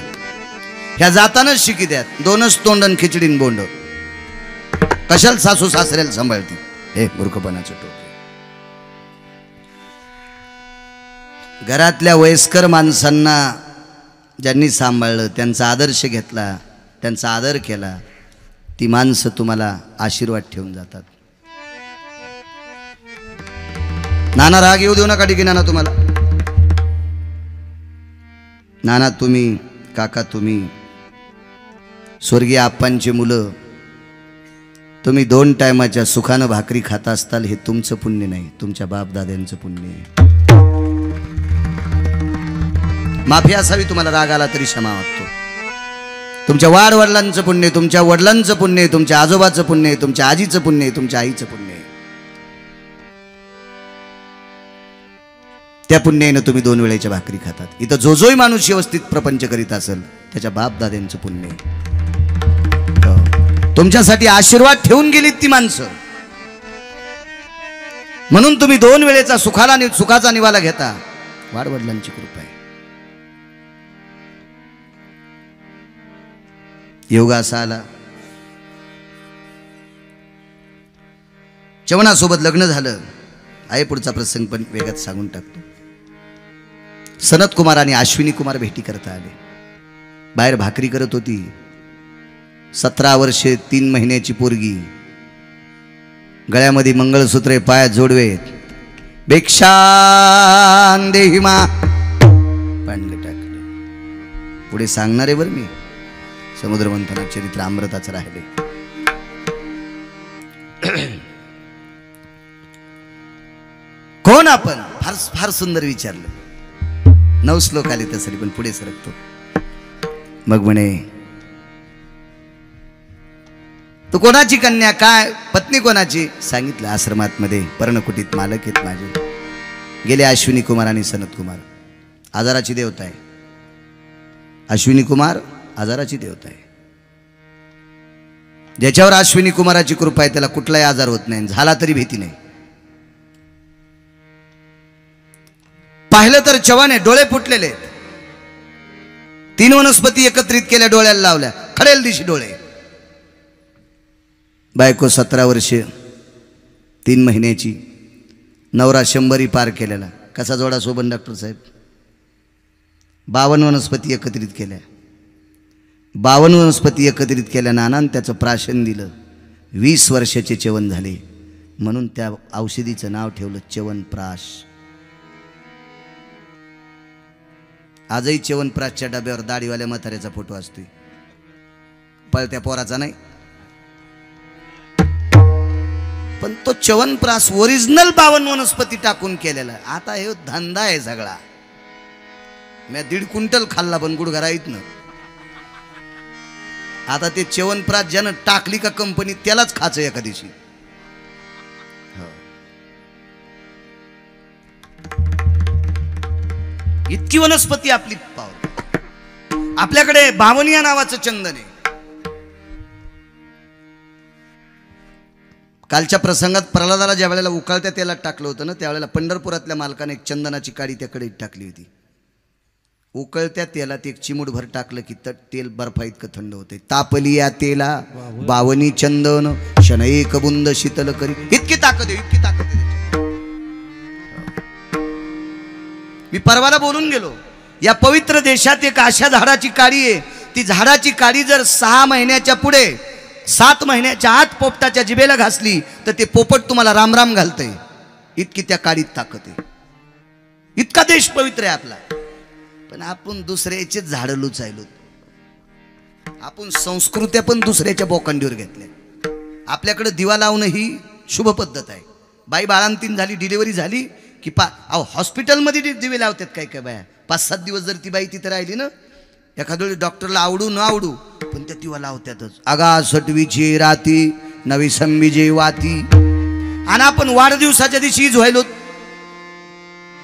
ह्या जातानाच शिकी द्यात. 2च तोंडन खिचडीन बोंड. कशाला सासू सासऱ्याला सांभाळती? हे मूर्खपणाचं टोक. घरातल्या वयस्कर माणसांना ज्यांनी सांभाळलं, त्यांचा आदर्श घेतला, त्यांचा आदर केला, ती माणसं तुम्हाला आशीर्वाद ठेवून जातात. नाना राग येऊ देऊ नका ठीक आहे नाना तुम्हाला. नाना तुम्ही, काका तुम्ही, स्वर्गीय आप्पांची मुलं, तुम्ही 2 टायमाच्या सुखानं भाकरी खाता असताल हे तुमचं पुण्य नाही, तुमच्या बापदाद्यांचं पुण्य आहे. माफी असावी तुम्हाला, राग आला तरी क्षमा वाटतो. तुमच्या वाडवडिलांचं पुण्य, तुमच्या वडिलांचं पुण्य, तुमच्या आजोबाचं पुण्य, तुमच्या आजीचं पुण्य, तुमच्या आईचं पुण्य. त्या पुण्याने तुम्ही 2 वेळेच्या भाकरी खातात. इथं जो जोही माणूस व्यवस्थित प्रपंच करीत असेल त्याच्या बापदाद्यांचं पुण्य. तुमच्यासाठी आशीर्वाद ठेवून गेलीत ती माणसं, म्हणून तुम्ही 2 वेळेचा सुखाचा निवाला घेता. वाडवडिलांची कृपा आहे. योग असा आला, चवणासोबत लग्न झालं आहे. पुढचा प्रसंग पण वेगात सांगून टाकतो. सनत कुमार आणि अश्विनी कुमार भेटी करता आले. बाहेर भाकरी करत होती. 17 वर्षे 3 महिन्याची पोरगी, गळ्यामध्ये मंगळसूत्रे, पायात जोडवे, भिक्षां देहि मा, पांडले टाकले. पुढे सांगणारे बरं मी, समुद्र मंथन चरित्र अमृताचं राहिले. कोण आपण? फार फार सुंदर विचारलं. 9 श्लोक आले तसरी, पण पुढे सरकतो. मग म्हणे, तू कोणाची कन्या, काय पत्नी कोणाची? सांगितलं, आश्रमात मध्ये पर्णकुटीत मालक आहेत माझे. गेले अश्विनी कुमार आणि सनत कुमार. आजाराची देवता आहे अश्विनी कुमार, आजाराची देवता आहे. ज्याच्यावर अश्विनी कुमाराची कृपा आहे त्याला कुठलाही आजार होत नाही, झाला तरी भीती नाही. पाहिलं तर चव्हाण आहे, डोळे फुटलेले. 3 वनस्पती एकत्रित केल्या, डोळ्याला लावल्या, खडेल दिशी डोळे. बायको 17 वर्षे 3 महिन्याची, नवरा 100 पार केलेला. कसा जोडा सोबत डॉक्टर साहेब? 52 वनस्पती एकत्रित केल्या. 52 वनस्पती एकत्रित केल्या नानान त्याचं प्राशन दिलं. 20 वर्षाचे च्यवन झाले, म्हणून त्या औषधीचं नाव ठेवलं च्यवनप्राश. आजही च्यवनप्राशच्या डब्यावर दाढीवाल्या म्हाताऱ्याचा फोटो असतोय, पळत्या पोराचा नाही. पण तो च्यवनप्राश ओरिजिनल 52 वनस्पती टाकून केलेला. आता हे धंदा आहे सगळा. मी 1.5 क्विंटल खाल्ला पण गुडघा राहीत ना. आता ते च्यवनप्राश ज्यानं टाकली का कंपनी त्यालाच खायचं एका दिवशी. इतकी वनस्पती आपली पाव. आपल्याकडे बावनिया नावाचं चंदन आहे. कालच्या प्रसंगात प्रल्हादाला ज्या वेळेला उकळत्या तेलात टाकलं होतं ना, त्यावेळेला पंढरपुरातल्या मालकाने एक चंदनाची काडी त्याकडे टाकली होती. उकळत्या तेलात 1 चिमूटभर टाकलं की तेल बर्फा इतकं थंड होते. तापली या तेला बावनी चंदन, शन 1 बुंद शीतल करी. इतकी ताकद आहे, इतकी ताकद आहे. मी परवाला बोलून गेलो, या पवित्र देशात एक अशा झाडाची काडी आहे, ती झाडाची काडी जर 6 महिन्याच्या पुढे 7 महिन्याच्या आत पोपटाच्या जिभेला घासली तर ते पोपट तुम्हाला रामराम घालतंय. इतकी त्या काडीत ताकद आहे. इतका देश पवित्र आहे आपला. पण आपण दुसऱ्याचे झाड लुचायलो. आपण संस्कृत्या पण दुसऱ्याच्या बोकांडीवर घेतल्या. आपल्याकडे दिवा लावणं ही शुभ पद्धत आहे. बाई बाळांतीन झाली, डिलिव्हरी झाली की हॉस्पिटलमध्ये दिवे लावतात काय काय बाया. 5-7 दिवस जर ती बाई तिथे राहिली ना, एखाद्या वेळी डॉक्टरला आवडू न आवडू पण त्या दिवा लावतातच. आगा सटवीची राती नवी संबीजे वाती. आणि आपण वाढदिवसाच्या दिवशी व्हायलो.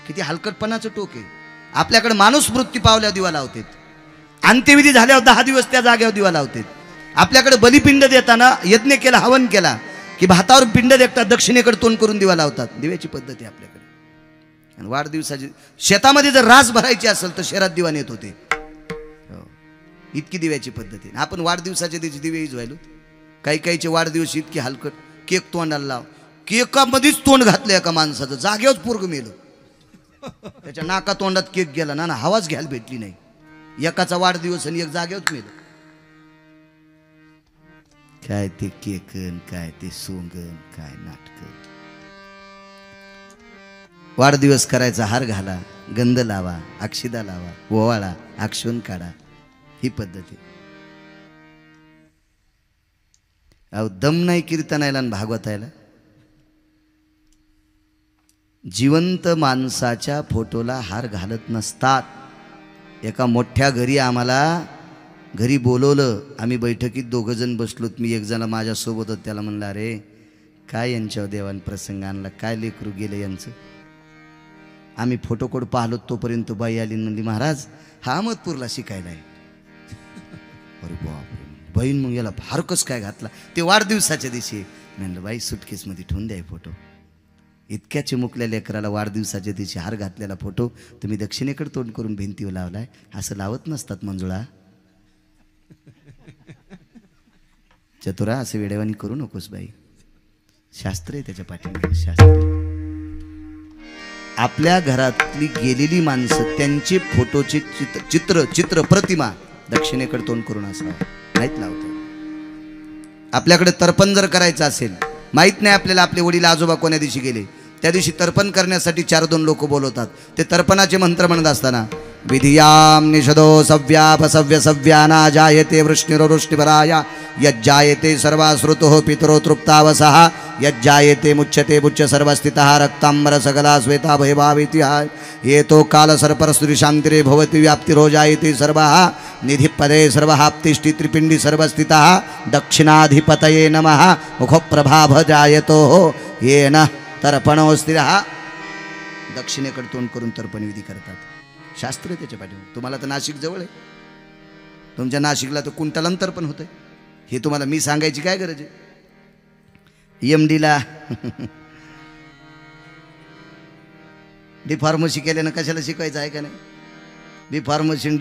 किती हलकटपणाचं टोक आहे. आपल्याकडे माणूस मृत्यू पावल्या दिवा लावतात, अंत्यविधी झाल्यावर 10 दिवस त्या जागेवर दिवा लावतात. आपल्याकडे बलिपिंड देताना यज्ञ केला, हवन केला की भातावर पिंड देखतात, दक्षिणेकडे तोंड करून दिवा लावतात. दिव्याची पद्धत आहे आपल्याकडे. आणि वाढदिवसाची शेतामध्ये जर रास भरायची असेल तर शहरात दिवा नेत होते. इतकी दिव्याची पद्धत आहे. आपण वाढदिवसाच्या दिवशी दिवे व्हायलो. काही काहीचे वाढदिवस इतकी हलकट. केक तोंडाला लाव, केकामध्येच तोंड घातलं एका माणसाचं, जागेवर पोरग मेलं. त्याच्या नाका तोंडात केक गेला ना, हवाच घ्यायला भेटली नाही. एकाचा वाढदिवस आणि एक जागेवर मेलं. काय ते केकन, काय ते सोंगन, काय नाटक. वाढदिवस करायचा, हार घाला, गंध लावा, अक्षिदा लावा, ओवाळा, आक्षून काढा, ही पद्धत आहे. अहो दम नाही कीर्तनायला आणि भागवतायला. जिवंत माणसाच्या फोटोला हार घालत नसतात. एका मोठ्या घरी आम्हाला घरी बोलवलं, आम्ही बैठकीत दोघं जण बसलोत. मी एक जण माझ्यासोबत होत, त्याला म्हणलं अरे काय यांच्यावर देवान प्रसंग आणला, काय लेकरू गेले यांचं. आम्ही फोटोकोड पाहलो, तोपर्यंत बाई आली म्हणली महाराज हा अहमदपूरला शिकायला आहे. अरे बापरे, बहीण मग याला फारकच काय घातला. ते वाढदिवसाच्या दिवशी म्हणलं बाई सुटकेसमध्ये ठेवून द्या फोटो. इतक्या चिमुकल्या लेकराला वाढदिवसाच्या दिवशी हार घातलेला फोटो तुम्ही दक्षिणेकडे तोंड करून भिंतीवर लावलाय. असं लावत नसतात मंजुळा. चतुरा असं वेडेवानी करू नकोस बाई. शास्त्र आहे त्याच्या पाठीमागे, शास्त्र. आपल्या घरातली गेलेली माणसं त्यांचे फोटोचे चित्र प्रतिमा दक्षिणेकडे तोंड करून असावं, नाहीत लावतो. आपल्याकडे तर्पण जर करायचं असेल, माहीत नाही आपल्याला आपले वडील आजोबा कोण्या दिवशी गेले, त्या दिवशी तर्पण करण्यासाठी 4-2 लोक बोलवतात. ते तर्पणाचे मंत्र म्हणत असताना विधियाम निषदो सव्यापसव्य सव्याना जायते वृष्णिरोष्णिपराया यज्जायते सर्वाश्रुतो पितरो तृप्तावसः यज्जायते मुच्यते मुच्य सर्वस्थितः रक्तांबर सकला श्वेता भयभावितिहा येतो काल सर्परस्तुरी शांतिरे भवति व्याप्तिरोजायते सर्वः निधिपदे सर्वहाप्तिष्ठि त्रिपिंडी सर्वस्थितः दक्षिणाधिपतये नमः मुखप्रभाभ जायतो येन तर्पणोस्थिरः. दक्षिणेकडे तोंड करून तर्पण विधी करतात. शास्त्र आहे त्याच्या पाठीमागे. तुम्हाला तर नाशिक जवळ आहे, तुमच्या नाशिकला तर कुंटलन तर्पण होतंय. हे तुम्हाला मी सांगायची काय गरज आहे. एमडीला डी फार्मसी केल्यानं कशाला शिकायचं आहे का नाही. डी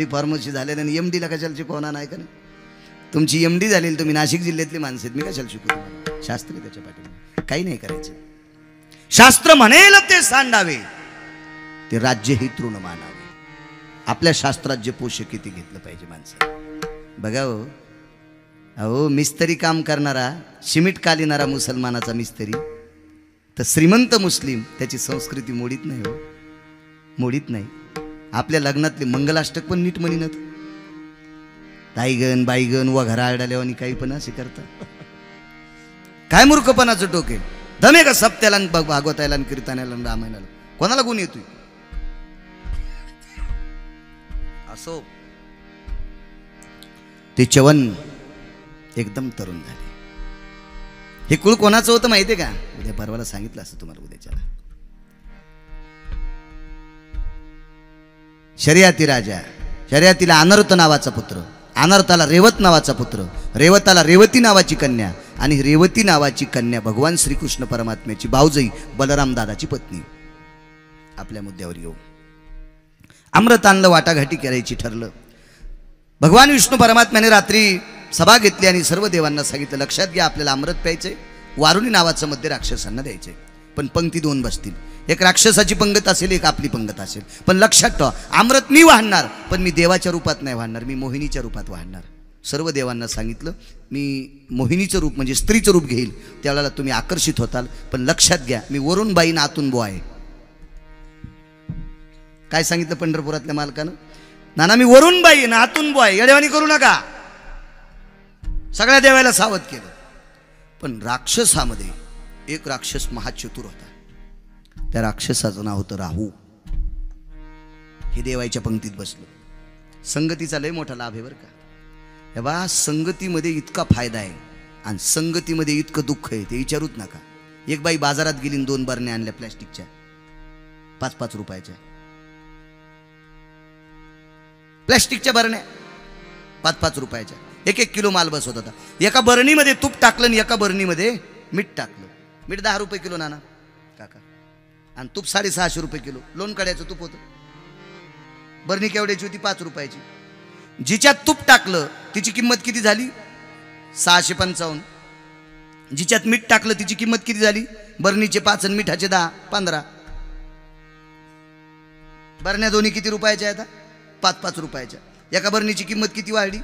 फार्मसी झाल्यानं एमडीला कशाला शिकवणार नाही का नाही. तुमची एमडी झालेली, तुम्ही नाशिक जिल्ह्यातली माणसं आहेत, मी कशाला शिकवतो. शास्त्र आहे त्याच्या पाठीमागे. काही नाही करायचं. शास्त्र म्हणेल ते सांडावे, ते राज्य हे तृण मानावे. आपल्या शास्त्रात जे पोषक किती घेतलं पाहिजे माणसं. बघा हो, अहो मिस्त्री काम करणारा, सिमेंट कालिणारा मुसलमानाचा मिस्त्री तर श्रीमंत मुस्लिम त्याची संस्कृती मोडीत नाही हो, मोडीत नाही. आपल्या लग्नातले मंगलाष्टक पण नीट म्हणीनत. ताईगण बाईगण व घरा आडाल्यावानी काही पण असे करतात. काय मूर्खपणाचं टोके. दमे का सप्त्याला भागवतायला कीर्तनाला रामायणाला कोणाला गुण येतोय. असो ते चवन एकदम तरुण झाले. हे कुळ कोणाचं होतं माहितीये का. उद्या परवाला सांगितलं असं तुम्हाला. उद्याच्याला शर्यती राजा, शर्यतीला अनर्थ नावाचा पुत्र, अनर्थाला रेवत नावाचा पुत्र, रेवताला रेवती नावाची कन्या, आणि रेवती नावाची कन्या भगवान श्रीकृष्ण परमात्म्याची भाऊजई बलराम दादाची पत्नी. आपल्या मुद्द्यावर येऊ. अमृत आणलं, वाटाघाटी करायची ठरलं. भगवान विष्णू परमात्म्याने रात्री सभा घेतली आणि सर्व देवांना सांगितलं लक्षात घ्या आपल्याला अमृत प्यायचंय. वारुणी नावाचं मध्य राक्षसांना द्यायचंय. पण पंक्ती 2 बसतील. एक राक्षसाची पंगत असेल, एक आपली पंगत असेल. पण लक्षात ठेवा अमृत मी वाहणार, पण मी देवाच्या रूपात नाही वाहणार, मी मोहिनीच्या रूपात वाहणार. सर्व देवांना सांगितलं मी मोहिनीचं रूप म्हणजे स्त्रीचं रूप घेईल, त्यावेळेला तुम्ही आकर्षित होताल. पण लक्षात घ्या मी वरून बाईन आतून बो आहे. काय सांगितलं पंढरपुरातल्या मालकानं. नाना मी वरून बाई ना आतून बो आहे, येडेवानी करू नका. सगळ्या देवाला सावध केलं. पण राक्षसामध्ये एक राक्षस महाचतुर होता. त्या राक्षसाचं नाव होतं राहू. हे देवाच्या पंक्तीत बसलं. संगतीचा लय मोठा लाभ आहे बरं का. हे बा संगतीमध्ये इतका फायदा आहे आणि संगतीमध्ये इतकं दुःख आहे ते विचारूच नका. एक बाई बाजारात गेली आणि 2 बरण्या आणल्या प्लॅस्टिकच्या 5-5 रुपयाच्या. प्लॅस्टिकच्या बरण्या 5-5 रुपयाच्या. 1-1 किलो माल बसवत होता. एका बरणीमध्ये तूप टाकलं आणि एका बरणीमध्ये मीठ टाकलं. मीठ 10 रुपये किलो नाना काका, आणि तूप 650 रुपये किलो. लोण काढायचं तूप होतं. बरणी केवढ्याची होती? 5 रुपयाची. जिच्यात तूप टाकलं तिची किंमत किती झाली? 655. जिच्यात मीठ टाकलं तिची किंमत किती झाली? बरणीचे 5 आणि मिठाचे 10, 15. बरण्या दोन्ही किती रुपयाच्या आहेत? 5-5 रुपयाच्या. एका बरणीची किंमत किती वाढली?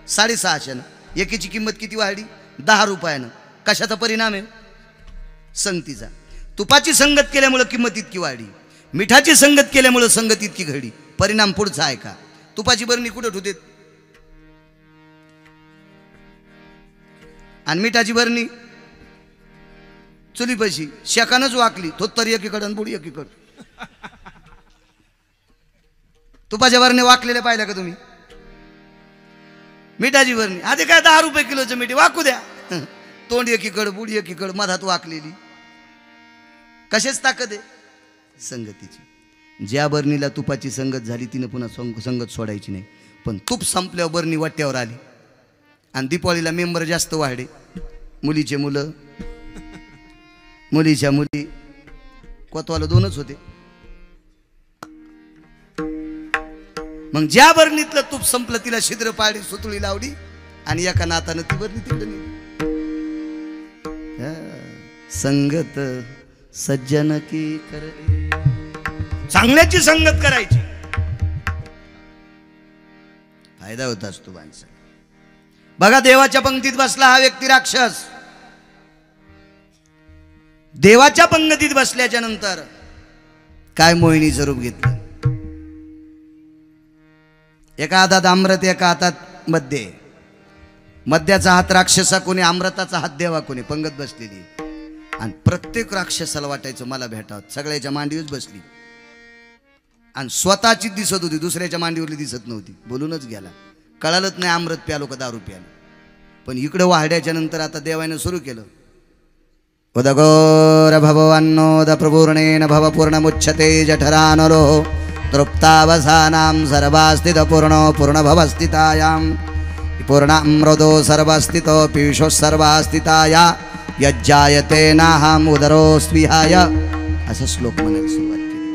650. एकीची किंमत किती वाढली? 10 रुपयानं. कशाचा परिणाम आहे? संगतीचा. तुपाची संगत केल्यामुळे किंमत इतकी वाढली. मिठाची संगत केल्यामुळे संगत इतकी घडी. परिणाम पुढचा आहे का? तुपाची बरणी कुठं ठेवते आणि मिठाची बरणी चुलीपाशी शेकानच वाकली, थोत्तर एकीकडं आणि बुडी एकीकडं. तुपाच्या बरणी वाकलेल्या पाहिल्या का तुम्ही? मिठाची बरणी आधी काय 10 रुपये किलोचं मिठी वाकू द्या, तोंड एकीकडं बुडी एकीकडं मधात वाकलेली. कशाच ताकद आहे? संगतीची. ज्या बरणीला तुपाची संगत झाली तिने पुन्हा संगत सोडायची नाही. पण तूप संपल्यावर बरणी वाट्यावर आली आणि दीपावलीला मेंबर जास्त वाढले. मुलीचे मुलं, मुलीच्या मुली, कोतवाला 2च होते. मग ज्या बरणीतलं तूप संपलं तिला छिद्र पाडी सुतळी लावली आणि एका नातानं ती बरणी तिकडे नेली. संगत सज्जन की करले, चांगल्याची संगत करायची, फायदा होत असतो माणसा. बघा देवाच्या पंक्तीत बसला हा व्यक्ती राक्षस. देवाच्या पंक्तीत बसल्याच्या नंतर काय मोहिनीचं रूप घेतलं. एका हातात अमृत, एका हातात मद्य. मद्याचा हात राक्षसा कोणी, अमृताचा हात देवा कोणी. पंगत बसलेली आणि प्रत्येक राक्षसाला वाटायचं मला भेटावं. सगळ्याच्या मांडीवरच बसली आणि स्वतःची दिसत होती, दुसऱ्याच्या मांडीवरली दिसत नव्हती. बोलूनच गेला, कळालंच नाही अमृत प्यालो का दारू प्यालो. पण इकडं वाढ्याच्या नंतर आता देवानं सुरू केलं. उदगोर भवन्नोद प्रपूर्णेन भव पूर्णमुच्छते जठरानरो तृप्तावसानां सर्वास्थित पूर्णो पूर्णभवस्थितायां पूर्णामृतो सर्वस्थितो पीयूषो सर्वास्थिताया यज्जायते नाहम उदरोस्विहाय. असा श्लोक म्हणायला सुरुवात केली.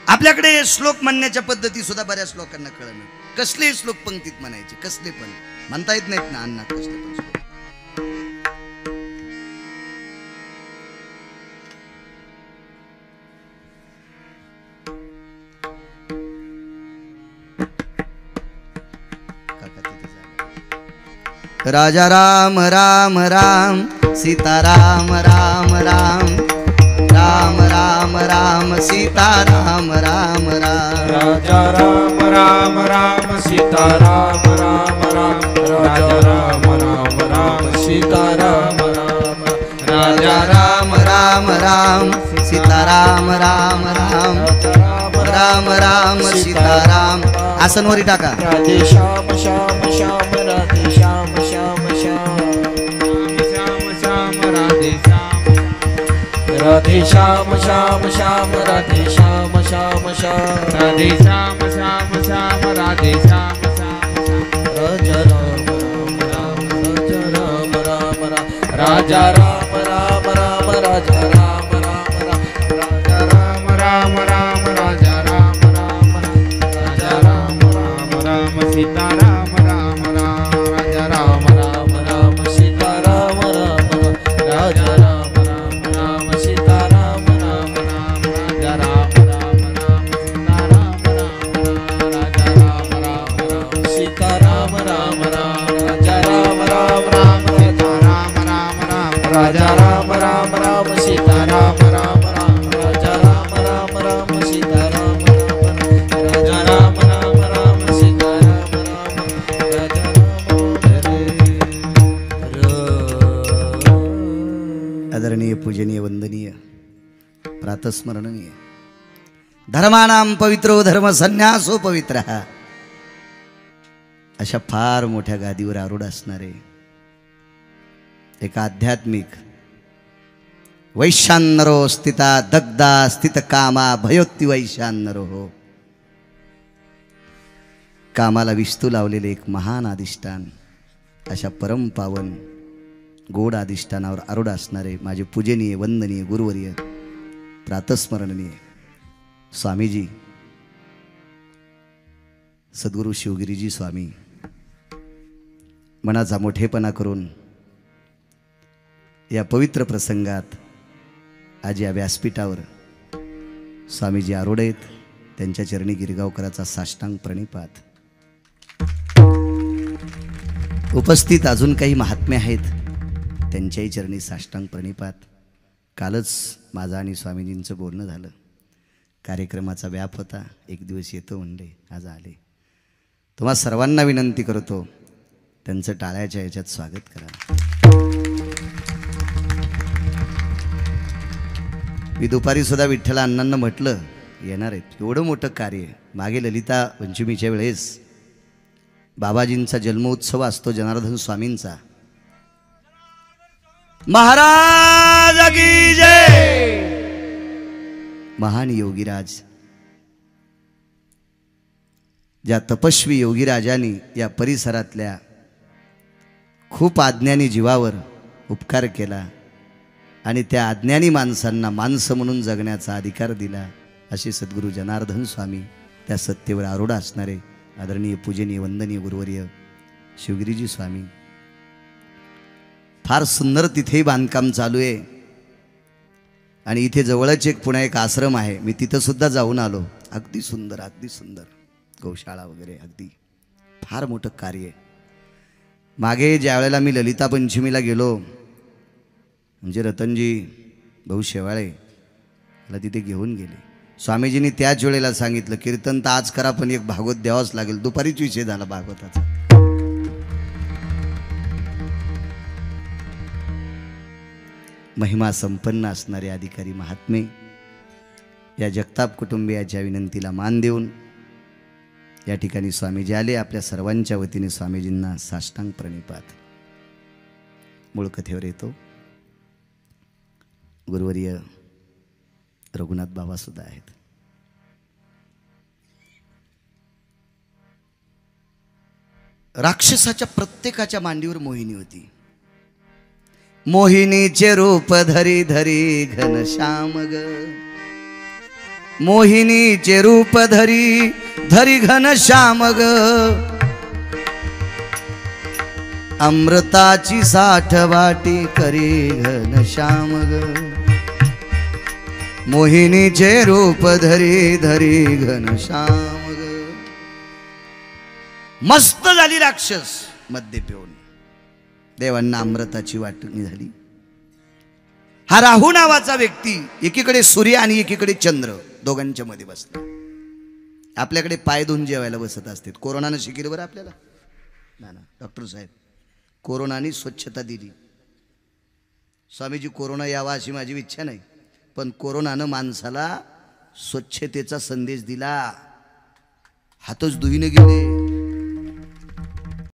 आपल्याकडे श्लोक म्हणण्याच्या पद्धती सुद्धा बऱ्याच लोकांना कळत नाही. कसले श्लोक पंक्तीत म्हणायचे, कसले पण म्हणता येत नाहीत ना अण्णा. कसले पण श्लोक राजा राम राम राम सीता राम राम राम राम राम राम सीता राम राम राम. राजा राम राम राम सीता राम राम राम. राजा राम राम राम सीता राम राम. राजा राम राम राम सीता राम राम राम राम राम सीता राम. आसनवरी टाका. राधे श्याम श्याम श्याम राधे श्याम श्याम श्याम श्याम श्याम राधे श्याम. राधे श्याम श्याम श्याम राधे श्याम श्याम श्याम राधे श्याम श्याम श्याम राधे श्याम श्याम. राजा राम राम राम राजा राम राम राम राजा राम राम राजा राम राम राम राजा राम राम राजा राम राम राम सीता राम राम राम. राजा राम राम राम सीता राम राम राजा राम राम राम सीता राम राम राम. राजा राम राम राम सीता राम राम राजा राम राम राम सीता राम राम राम. राजा राम राम राम सीता राम राम राम. राजा राम राम राम सीता राम राम राम. राजा राम राम राम सीता राम राम राम. राजा राम राम राम सीता राम राम. राजा राम. आदरणीय पूजनीय वंदनीय प्रातस्मरणीय धर्मानां पवित्रो धर्म संन्यासो पवित्र. अशा फार मोठ्या गादीवर आरूढ असणारे एक आध्यात्मिक वैशान्नरो स्थिता दग्धा स्थित कामा भयोत्ती वैशान्नरो हो. कामाला विस्तू लावलेले एक महान अधिष्ठान, अशा परम पावन गोड अधिष्ठानावर आरूढ असणारे माझे पूजनीय वंदनीय गुरुवर्य प्रातस्मरणीय स्वामीजी सद्गुरू शिवगिरीजी स्वामी मनाचा मोठेपणा करून या पवित्र प्रसंगात आज या व्यासपीठावर स्वामीजी आरूढ आहेत. त्यांच्या चरणी गिरगावकराचा साष्टांग प्रणिपात. उपस्थित अजून काही महात्मे आहेत, त्यांच्याही चरणी साष्टांग प्रणिपात. कालच माझं आणि स्वामीजींचं बोलणं झालं. कार्यक्रमाचा व्याप होता. एक दिवस येतो म्हणले, आज आले. तुम्हा सर्वांना विनंती करतो, त्यांचं टाळ्याच्या ह्याच्यात स्वागत करा. मी दुपारी सुद्धा विठ्ठल अण्णांना म्हटलं येणार आहेत. एवढं मोठं कार्य. मागे ललिता पंचमीच्या वेळेस बाबाजींचा जन्मोत्सव असतो, जनार्दन स्वामींचा. महाराज की जय. महान योगीराज, ज्या तपस्वी योगीराजांनी या परिसरातल्या खूप अज्ञानी जीवावर उपकार केला आणि त्या अज्ञानी माणसांना माणसं म्हणून जगण्याचा अधिकार दिला, असे सद्गुरू जनार्दन स्वामी, त्या सत्तेवर आरूढ असणारे आदरणीय पूजनीय वंदनीय गुरुवर्य शिवगिरीजी स्वामी. फार सुंदर तिथेही बांधकाम चालू आहे. आणि इथे जवळच एक पुन्हा एक आश्रम आहे, मी तिथं सुद्धा जाऊन आलो. अगदी सुंदर, अगदी सुंदर गौशाळा वगैरे, अगदी फार मोठं कार्य. मागे ज्या वेळेला मी ललिता पंचमीला गेलो, म्हणजे रतनजी भाऊ शेवाळे मला तिथे घेऊन गेले. स्वामीजींनी त्याच वेळेला सांगितलं, कीर्तन तर आज करा पण एक भागवत द्यावाच लागेल. दुपारीच विषय झाला भागवताचा. महिमा संपन्न असणारे अधिकारी महात्मे या जगताप कुटुंबियाच्या विनंतीला मान देऊन या ठिकाणी स्वामीजी आले. आपल्या सर्वांच्या वतीने स्वामीजींना साष्टांग प्रणिपात. मूळ कथेवर येतो. गुरुवर्य रघुनाथ बाबा सुद्धा आहेत. राक्षसाच्या प्रत्येकाच्या मांडीवर मोहिनी होती. मोहिनीचे रूप धरी धरी घनश्याम ग. मोहिनीचे रूप धरी धरी घनश्याम ग. अमृताची साठवाटी करी घनश्याम ग. मोहिनीचे रूप धरी धरी घनश्याम ग. मस्त झाली राक्षस मद्य पिऊन. देवांना अमृताची वाटणी झाली. हा राहू नावाचा व्यक्ती एकीकडे सूर्य आणि एकीकडे चंद्र दोघांच्या मध्ये बसला. आपल्याकडे पाय धुवून जेवायला बसत असते. कोरोनानं शिकवलं बरं आपल्याला. ना ना डॉक्टर साहेब, कोरोनाने स्वच्छता दिली. स्वामीजी कोरोना यावा अशी माझी इच्छा नाही, पण कोरोनानं माणसाला स्वच्छतेचा संदेश दिला. हातच धुईने गेले.